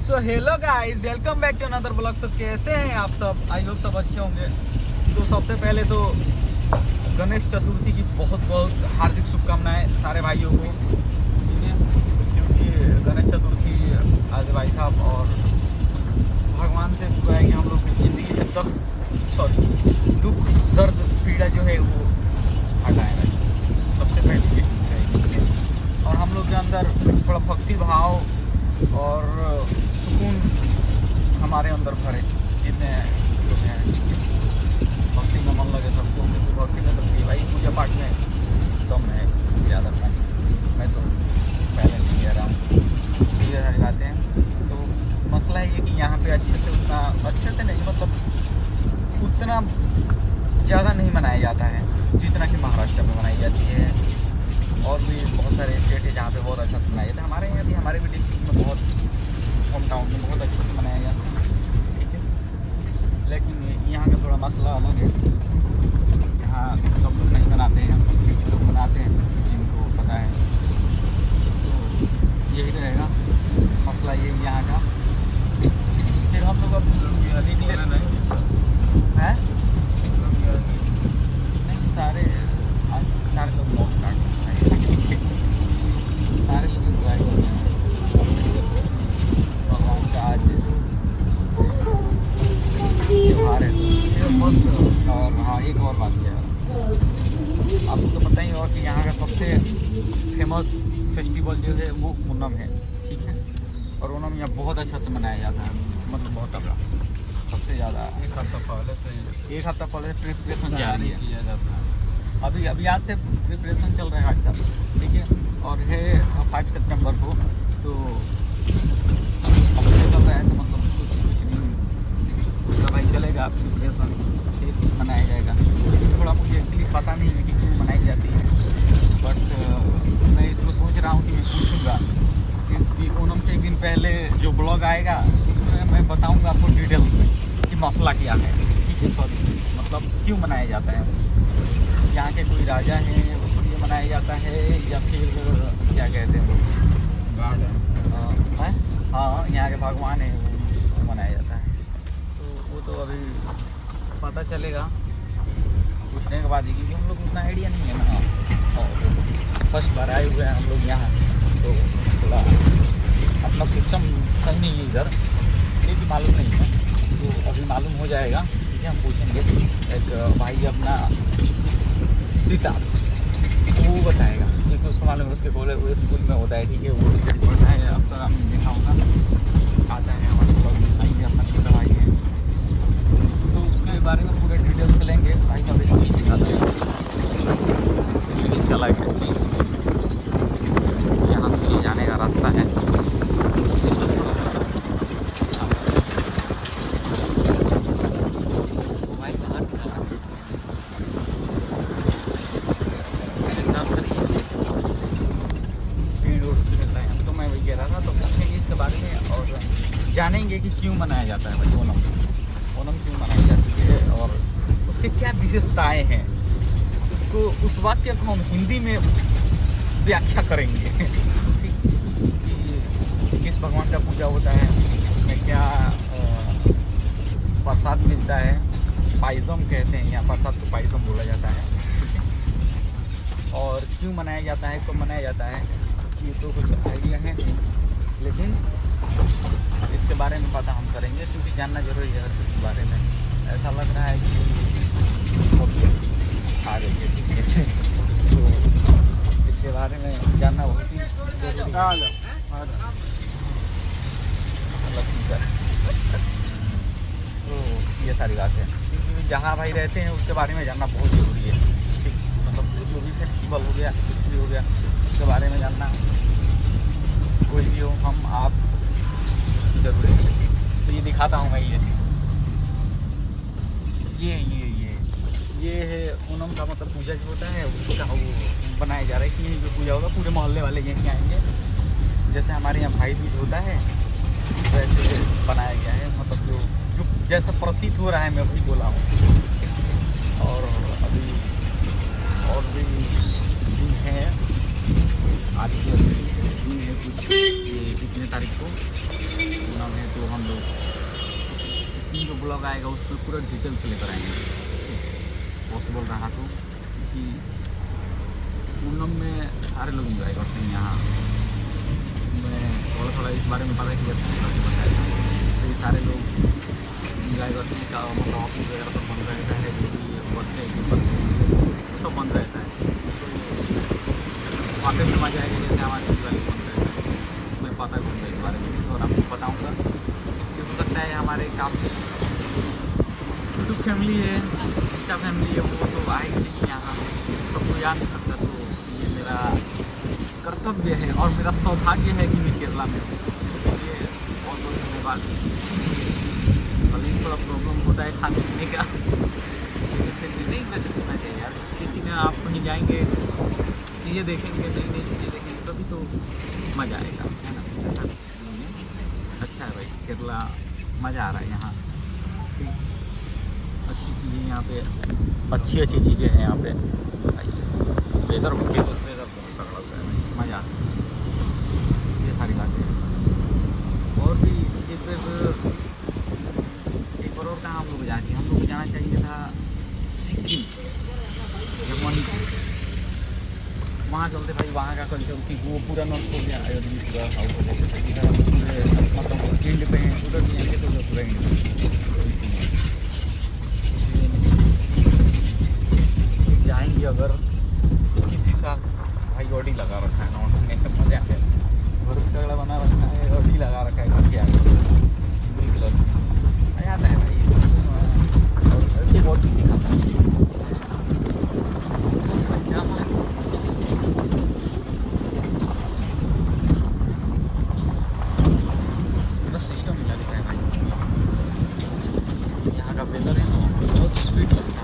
So hello guys, welcome back to another blog. तो कैसे हैं आप सब? आई होप सब अच्छे होंगे। तो सबसे पहले तो गणेश चतुर्थी की बहुत बहुत हार्दिक शुभकामनाएं सारे भाइयों को, ठीक है? क्योंकि गणेश चतुर्थी आज भाई साहब और भगवान से दुआ है कि हम लोग ज़िंदगी से दुख दर्द पीड़ा जो है वो हटाएं। सबसे पहले ये है और हम लोग के अंदर थोड़ा भक्ति भाव और सुकून हमारे अंदर भरे जितने लोग हैं। भक्ति में मन लगे सबको, क्योंकि भक्ति में सबकी भाई पूजा पाठ में दम है ज़्यादा का। मैं तो पहले से कह रहा हूँ, ये सारी बातें हैं। तो मसला ये कि यहाँ पे उतना अच्छे से नहीं, मतलब उतना ज़्यादा नहीं मनाया जाता है जितना कि महाराष्ट्र में मनाई जाती है। और भी बहुत सारे स्टेट है जहाँ पे बहुत अच्छा से मनाया जाता है। हमारे यहाँ भी, हमारे भी डिस्ट्रिक्ट में बहुत, होम टाउन में बहुत अच्छे से मनाया जाता है, ठीक है? लेकिन यहाँ का थोड़ा मसला अलग है। यहाँ सब लोग नहीं मनाते हैं, कुछ लोग मनाते हैं जिनको पता है। तो यही रहेगा मसला, ये यहाँ का। फिर हम लोग अब निकले हैं नहीं, सारे लोग मौज स्टार्ट सारे लोग इंजॉय कर रहे हैं भगवान का। आज त्योहार है तो मस्त। और हाँ, एक और बात है, आपको तो पता ही होगा कि यहाँ का सबसे फेमस फेस्टिवल जो है वो ओणम है, ठीक है? और ओणम यहाँ बहुत अच्छा से मनाया जाता है, मतलब बहुत तगड़ा, सबसे ज़्यादा। एक हफ्ता पहले से प्रिपरेशन जारी किया जाता है। अभी आज से प्रिपरेशन चल रहा है आज तक, ठीक है? और है 5 सितंबर को, तो अब से चल रहा है, तो मतलब कुछ नहीं उसका भाई चलेगा प्रिपरेशन, फिर मनाया जाएगा। लेकिन थोड़ा मुझे एक्चुअली पता नहीं है कि क्यों मनाई जाती है, बट मैं इसको सोच रहा हूँ कि मैं पूछूँगा, क्योंकि ओणम से एक दिन पहले जो ब्लॉग आएगा उसमें मैं बताऊँगा आपको डिटेल्स में कि मसला क्या है, ठीक है? सॉरी, मतलब क्यों मनाया जाता है, यहाँ के कोई राजा हैं उसलिए मनाया जाता है, या फिर क्या कहते हैं वो गॉड है? हाँ, यहाँ के भगवान हैं वो मनाया जाता है। तो वो तो अभी पता चलेगा पूछने के बाद ही, क्योंकि हम लोग उतना आइडिया नहीं है ना। और फर्स्ट बार आए हुए हैं हम लोग यहाँ, तो थोड़ा अपना सिस्टम सही नहीं है इधर, ये भी मालूम नहीं है। तो अभी मालूम हो जाएगा, ठीक है? हम पूछेंगे एक भाई अपना सीता, वो बताएगा, क्योंकि उसको मालूम है, उसके कॉलेज वो स्कूल में होता है, ठीक है? वो पढ़ता है, अब तक हमने देखा होगा, आता है हमारे भाई है, अपना छोटा भाई है, तो उसके बारे में पूरे डिटेल्स लेंगे। भाई का भी चीज़ दिखाता है, चला है चीज़, यहाँ से जाने का रास्ता है सिस्टम। जानेंगे कि क्यों मनाया जाता है भाई ओणम क्यों मनाई जाती है और उसके क्या विशेषताएं हैं। उस वाक्य को हम हिंदी में व्याख्या करेंगे कि किस भगवान का पूजा होता है, उसमें क्या प्रसाद मिलता है, पायसम कहते हैं, यहाँ प्रसाद को पायसम बोला जाता है, ठीक है? और क्यों मनाया जाता है, कब मनाया जाता है, ये तो कुछ आइडिया है नहीं, लेकिन इसके बारे में पता हम करेंगे, क्योंकि जानना जरूरी है हर चीज़ के बारे में। ऐसा लग रहा है कि आ रही है, ठीक है? तो इसके बारे में जानना बहुत ही जरूरी है। सर तो ये सारी बात है, क्योंकि जहाँ भाई रहते हैं उसके बारे में जानना बहुत ज़रूरी है, ठीक? मतलब जो भी फेस्टिवल हो गया, कुछ भी हो गया, उसके बारे में जानना, कोई भी हो, हम आप जरूरी है। तो ये दिखाता हूँ मैं, ये है ओणम का मतलब पूजा जो होता है उसका वो बनाया जा रहा है कि यहीं पे पूजा होगा, पूरे मोहल्ले वाले यहीं आएंगे। जैसे हमारे यहाँ भाई दूज होता है वैसे बनाया गया है, मतलब जो जैसा प्रतीत हो रहा है मैं वही बोला हूँ। और अभी और भी दिन है, आज से दिन है कुछ, ये कितने तारीख को ओणम है, ब्लॉग आएगा उसमें पूरा डिटेल्स लेकर आएंगे। पॉसिबल रहा तो कि पूनम में सारे लोग इंजॉय करते हैं यहाँ। मैं थोड़ा इस बारे में पता किया था, तो सारे लोग इंजॉय करते हैं का मतलब ऑफिस वगैरह सब बंद रहता है, जो भी वर्क है सब बंद रहता है। वाकई में मजा आएगा जैसे हमारे दिवाली बंद रहता है। मैं पता करूँगा इस बारे में और आपको बताऊँगा। ये हो सकता है हमारे काफ़ी यूट्यूब फैमिली है, इंस्टा फैमिली है, वो तो आएगी नहीं यहाँ, सबको याद नहीं सकता। तो ये मेरा कर्तव्य है और मेरा सौभाग्य है कि मैं केरला में हूँ। इसके लिए बहुत बहुत धन्यवाद। भले ही थोड़ा प्रॉब्लम होता है खाने पीने का, लेकिन फिर भी नहीं वैसे होना चाहिए यार। किसी ने आप कहीं जाएंगे, चीज़ें देखेंगे, नई नई चीज़ें देखेंगे, तभी तो मज़ा आएगा, है ना। ऐसा कुछ नहीं है, अच्छा है भाई केरला, मज़ा आ रहा है यहाँ। अच्छी चीज़ें यहाँ पे, अच्छी चीज़ें हैं यहाँ पे। वेदर बहुत तगड़ा होता है, मज़ा आता है। ये सारी बातें और भी एक बार और कहाँ हम लोग जाते हैं, हम लोग जाना चाहिए था सिक्किम या मणिपुर। वहाँ चलते भाई, वहाँ का कल्चर कि वो पूरा नॉर्थ हो गया, अयोध्या पूरा साउथ हो गया, इधर हम पूरे मतलब इंड पे हैं, उधर भी आएंगे तो पूरा इंड पे। जाएंगे अगर किसी साल भाई ऑडी लगा रखा है, नॉट में मजा है, घर भी तगड़ा बना रखा है, ऑडी लगा रखा है घर के आगे ग्रीन कलर मजा आता है भाई। और एक और चीज़ दिखाता है, पूरा सिस्टम मिला दिखा है भाई। यहाँ का वेदर है ना बहुत स्वीट लगता है।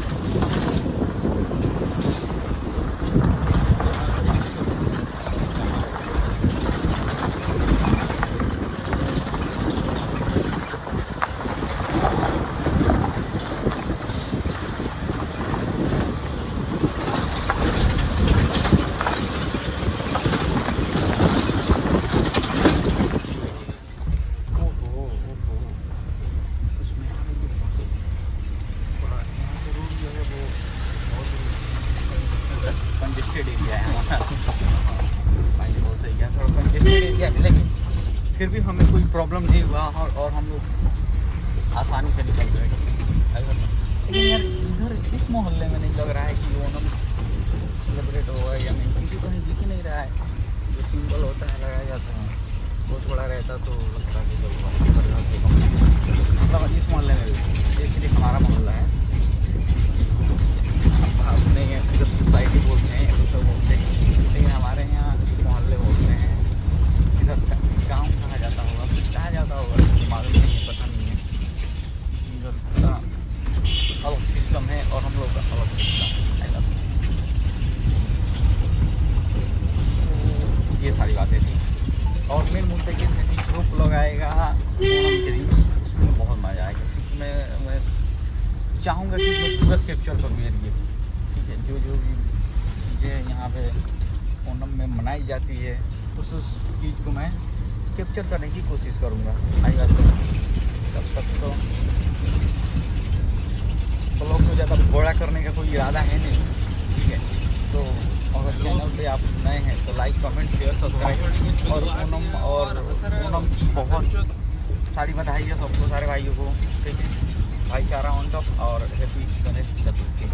कंजेस्टेड एरिया है हमारा भाई, बहुत सही है, थोड़ा कंजेस्टेड एरिया है, लेकिन फिर भी हमें कोई प्रॉब्लम नहीं हुआ और हम लोग आसानी से निकल गए। लेकिन यार इधर इस मोहल्ले में नहीं लग रहा है कि ओणम सेलिब्रेट हुआ है या नहीं, क्योंकि कहीं दिख ही नहीं रहा है। जो सिंबल होता है लगाया जाता है वो थोड़ा रहता तो लगता है कि मतलब इस मोहल्ले में एक्चुअली हमारा मोहल्ला है, अपने इधर सोसाइटी बोलते हैं, तो सब बोलते हैं, लेकिन हमारे यहाँ मोहल्ले बोलते हैं। इधर गांव कहा जाता होगा, कुछ कहा जाता होगा, मालूम नहीं है, पता नहीं है। इधर का अलग सिस्टम है और हम लोग का अलग सिस्टम है। तो ये सारी बातें थी और मेन मुद्दे ये थे कि जो ब्लॉग आएगा ओणम के दिन उसमें बहुत मज़ा आएगा, क्योंकि मैं चाहूँगा कि मैं पूरा कैप्चर करूँ ये, ठीक है। जो जो भी चीज़ें यहाँ पे ओणम में मनाई जाती है उस चीज़ को मैं कैप्चर करने की कोशिश करूँगा। आई बात तो तब तक तो ब्लॉग को ज़्यादा बड़ा करने का कोई इरादा है नहीं, ठीक है। तो अगर चैनल पे आप नए हैं तो लाइक कमेंट शेयर सब्सक्राइब और ओणम की बहुत सारी बधाई है सबको, सारे भाइयों को, ठीक है। भाईचारा ऑन टॉप और हैप्पी गणेश चतुर्थी।